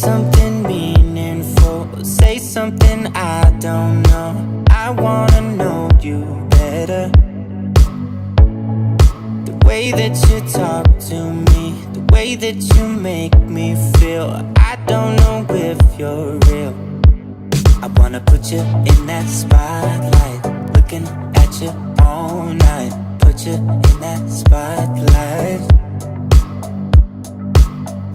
something meaningful, say something I don't know. I wanna know you better. The way that you talk to me, the way that you make me feel, I don't know if you're real. I wanna put you in that spotlight, looking at you all night. Put you in that spotlight.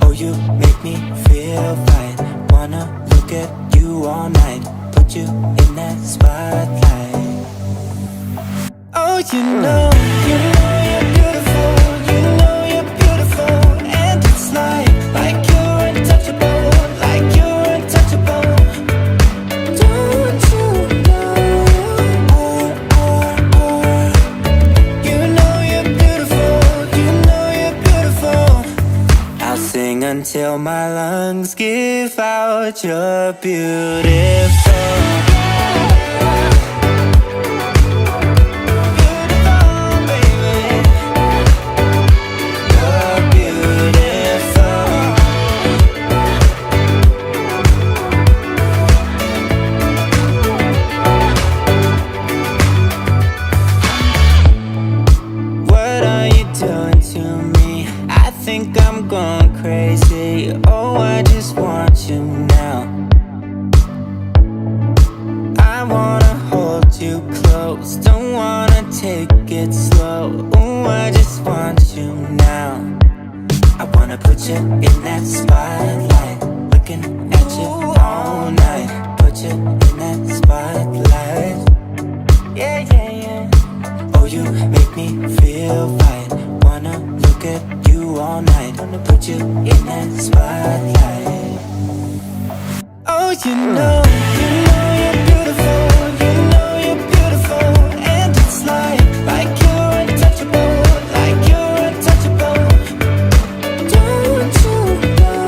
Oh, you make me feel right. Wanna look at you all night. Put you in that spotlight. Oh, you know you're beautiful. You know you're beautiful. And it's like you're untouchable. Like you're untouchable. Don't you know? You know you're beautiful. You know you're beautiful. I'll sing until my lungs give out. You're beautiful. I'm going crazy. Oh, I just want you now. I wanna hold you close, don't wanna take it slow. Oh, I just want you now. I wanna put you in that spotlight, looking at you all night. Put you in that spotlight. Yeah, yeah, yeah. Oh, you make me feel right. Wanna look at you all night. Wanna put you in that spotlight. Oh, you know you're beautiful. You know you're beautiful. And it's like you're untouchable. Like you're untouchable. Don't you know?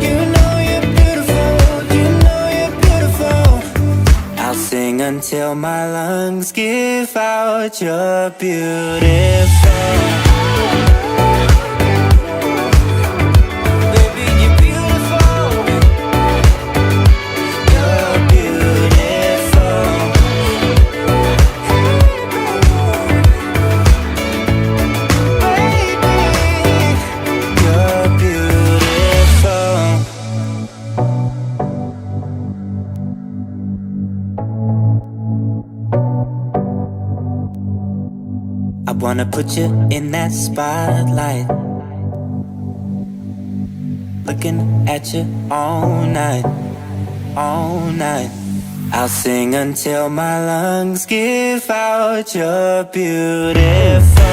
You know you're beautiful. You know you're beautiful. I'll sing until my lungs give out. You're beautiful. Baby, you're beautiful. You're beautiful. Baby, you're beautiful. I wanna put you in that spotlight, looking at you all night, all night. I'll sing until my lungs give out. You're beautiful.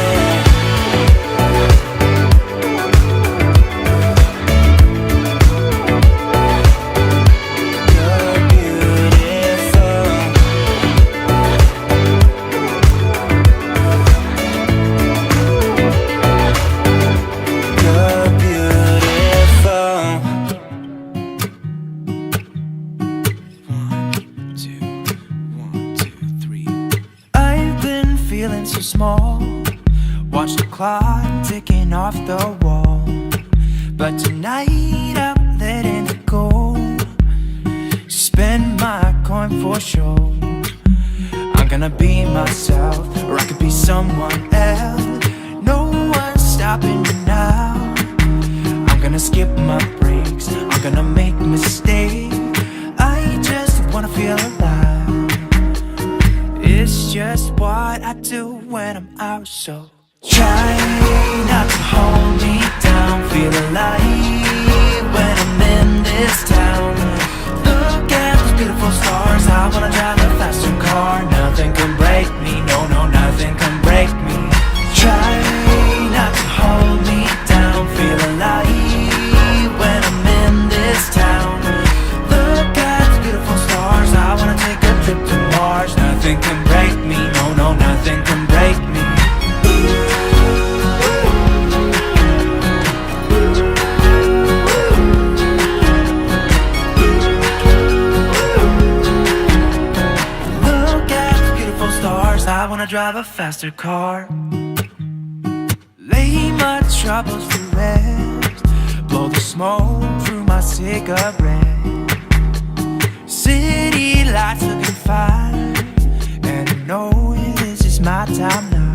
Small, watch the clock ticking off the wall. But tonight I'm letting it go. Spend my coin for sure. I'm gonna be myself, or I could be someone else. No one's stopping me now. I'm gonna skip my breaks, I'm gonna make mistakes. I just wanna feel alive. It's just what I do when I'm out, so try not to hold me down. Feel alive when I'm in this town. Look at those beautiful stars. I wanna drive a faster car. Nothing can break me, no, no, nothing can break me. Try not to hold me down. Feel alive when I'm in this town. Look at those beautiful stars. I wanna take a trip to Mars. Nothing can break me, no, no, nothing can break me. Look at the beautiful stars. I wanna drive a faster car. Lay my troubles to rest, blow the smoke through my cigarette. City lights looking fine, and I know this is my time now.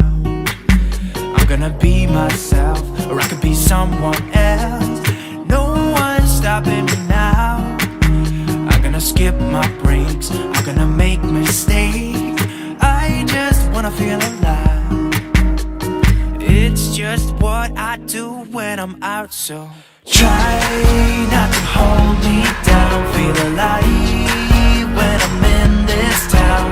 I'm gonna be myself, or I could be someone else. No one's stopping me now. I'm gonna skip my breaks, I'm gonna make mistakes. I just wanna feel alive. It's just what I do when I'm out, so try not to hold me down. Feel alive when I'm in this town.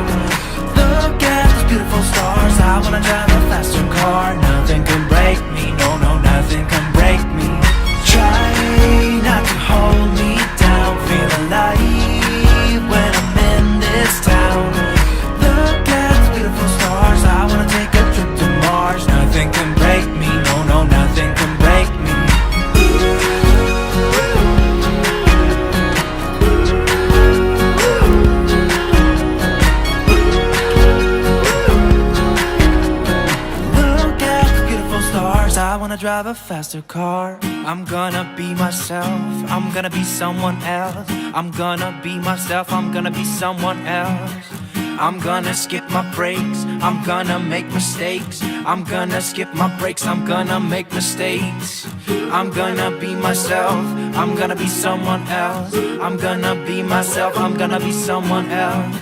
Look at those beautiful stars. I wanna drive a faster car. Nothing can break me, no, no, nothing can break me. Try not to hold me down. Feel alive when I'm in this town. Look at those beautiful stars. I wanna take a trip to Mars. Nothing can break me, no, no, nothing can break me. I wanna drive a faster car. I'm gonna be myself, I'm gonna be someone else. I'm gonna be myself, I'm gonna be someone else. I'm gonna skip my breaks, I'm gonna make mistakes. I'm gonna skip my breaks, I'm gonna make mistakes. I'm gonna be myself, I'm gonna be someone else. I'm gonna be myself, I'm gonna be someone else.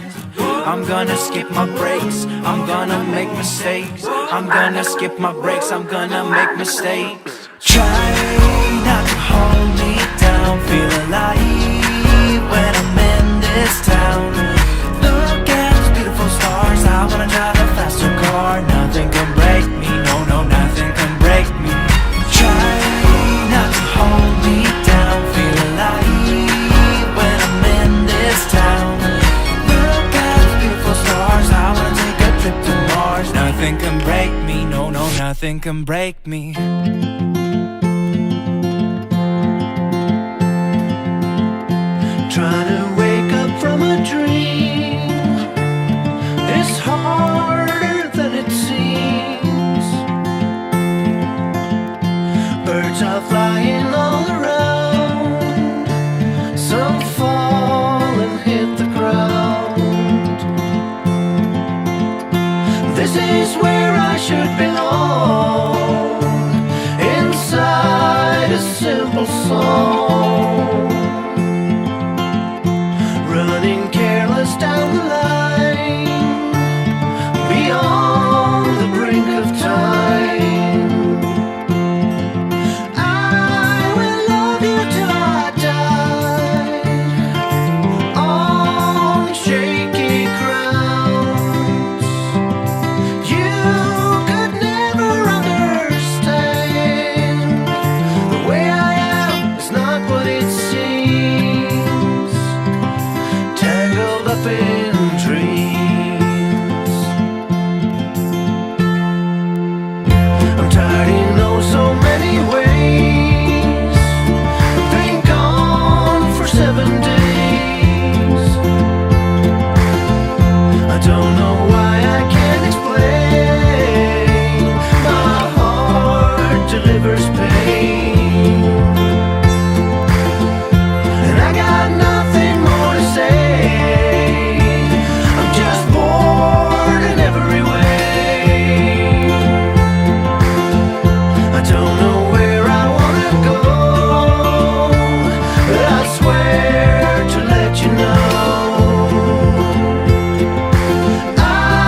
I'm gonna skip my breaks, I'm gonna make mistakes. I'm gonna skip my breaks, I'm gonna make mistakes. Try not to hold me down. Feel alive when I'm in this town. Look at those beautiful stars. I wanna drive a faster car. Nothing can break me, no, no, nothing can break me. Try not to hold me down. Feel alive when I'm in this town. I wanna take a trip to Mars. Nothing can break me, no, no, nothing can break me. Trying to wake up from a dream is harder than it seems. Birds are flying all around. Some fall and hit the ground. This is where I should belong, inside a simple song, running careless down the line, beyond the brink of time. I will love you till I die, on shaky grounds. You could never understand. The way I am is not what it seems. Tangled up in dreams. I'm tired in oh so many ways. Been gone for 7 days. I don't know why I can't explain. My heart delivers pain, and I got nothing more to say. I'm just bored in every way. I don't know where I wanna go, but I swear to let you know. I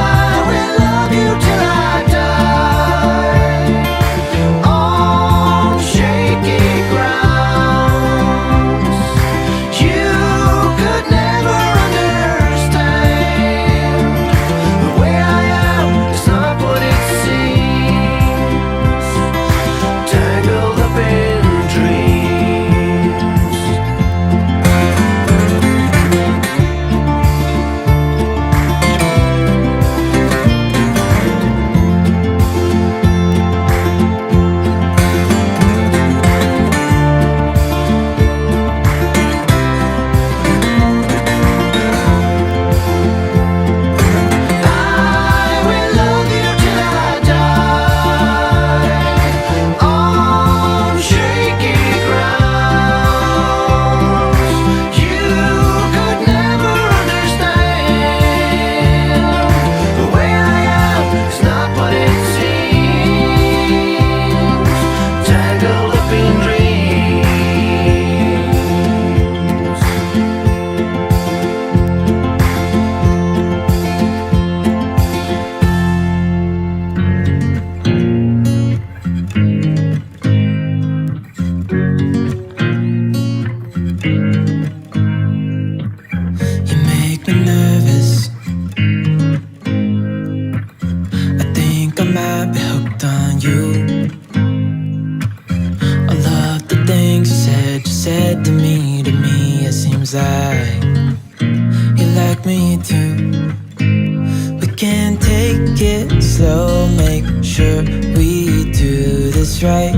slow, make sure we do this right.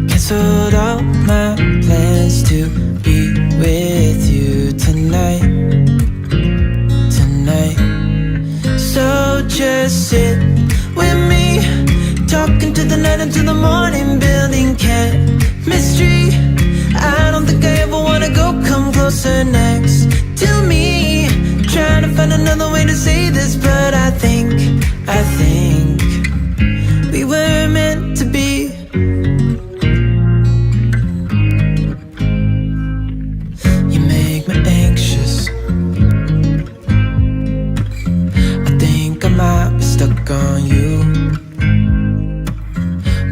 Canceled all my plans to be with you tonight. So just sit with me, talking to the night until the morning, building chemistry. I don't think I ever wanna go, come closer next to me. Trying to find another way to say this, but I think we were meant to be. You make me anxious. I might be stuck on you.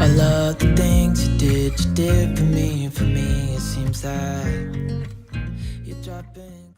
I love the things you did for me. For me, it seems like you're dropping